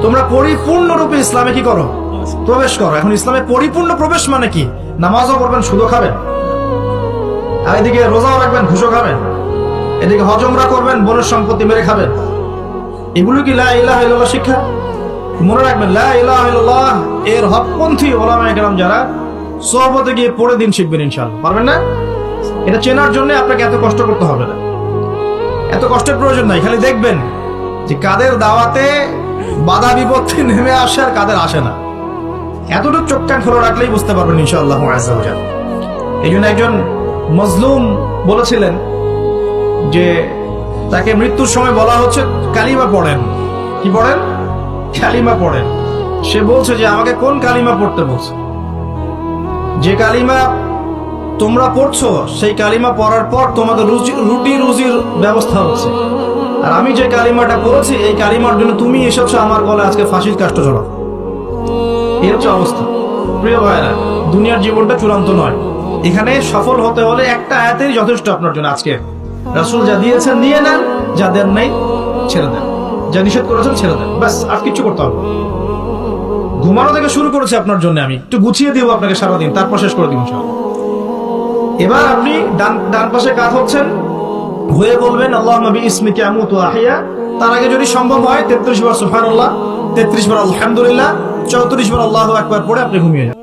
তোমরা পরিপূর্ণরূপে ইসলামে কি করো? প্রবেশ করো। এখন ইসলামে পরিপূর্ণ প্রবেশ মানে কি? নামাজও পড়বেন, সুদও খাবেন, আর এদিকে রোজাও রাখবেন, ঘুষও খাবেন, এদিকে হজ উমরা করবেন, বোনের সম্পত্তি মেরে খাবেন। এগুলো কি লা ইলাহা ইল্লাল্লাহ শিক্ষা? মনে রাখবেন, লা ইলাহা ইল্লাল্লাহ এর হকপন্থী ওলামায়ে কেরাম যারা, সোহবতে গিয়ে পড়ে দিন শিখবেন ইনশাআল্লাহ। পারবেন না? এটা চেনার জন্য আপনাকে এত কষ্ট করতে হবে না, এত কষ্টের প্রয়োজন নাই। খালি দেখবেন যে কাদের দাওয়াতে বাধা বিপত্তি নেমে আসে আর কাদের আসে না। এতটুকু চোখ কান খোলা রাখলেই বুঝতে পারবেন ইনশাআল্লাহ আযজা ওয়া জাল্লা। এই জন্য একজন মজলুম বলেছিলেন যে তাকে মৃত্যুর সময় বলা হচ্ছে কালিমা পড়েন। কি পড়েন? কালিমা পড়েন। সে বলছে যে আমাকে কোন কালিমা পড়তে বলছে? যে কালিমা তোমরা পড়ছো সেই কালিমা পড়ার পর তোমাদের রুটি রুজির ব্যবস্থা হচ্ছে, আর আমি যে কালিমাটা পড়েছি এই কালিমার জন্য তুমি এসেছো আমার গলায় আজকে ফাঁসির কাষ্ট ঝোলাও। এই হচ্ছে অবস্থা। প্রিয় ভাইরা, দুনিয়ার জীবনটা চূড়ান্ত নয়। এখানে সফল হতে হলে একটা আয়াতেই যথেষ্ট আপনার জন্য। আজকে রাসূল যা দিয়েছেন নিয়ে নেন, যা দেন নাই ছেড়ে দেন, যা নিষেধ করেছেন ছেড়ে দেন, ব্যাস। আর কিচ্ছু করতে হবে। ঘুমানো থেকে শুরু করেছি আপনার জন্য, আমি একটু গুছিয়ে দিব আপনাকে সারাদিন, তারপর শেষ করে দিব ইনশাআল্লাহ। এবার আপনি ডান পাশে কাত হচ্ছেন, হয়ে বলবেন আল্লাহুম্মা বিইসমিকা আমুতু ওয়া আহইয়া। তার আগে যদি সম্ভব হয় 33 বার সুবহানাল্লাহ, 33 বার আলহামদুলিল্লাহ, 34 বার আল্লাহু আকবার পড়ে আপনি ঘুমিয়ে যান।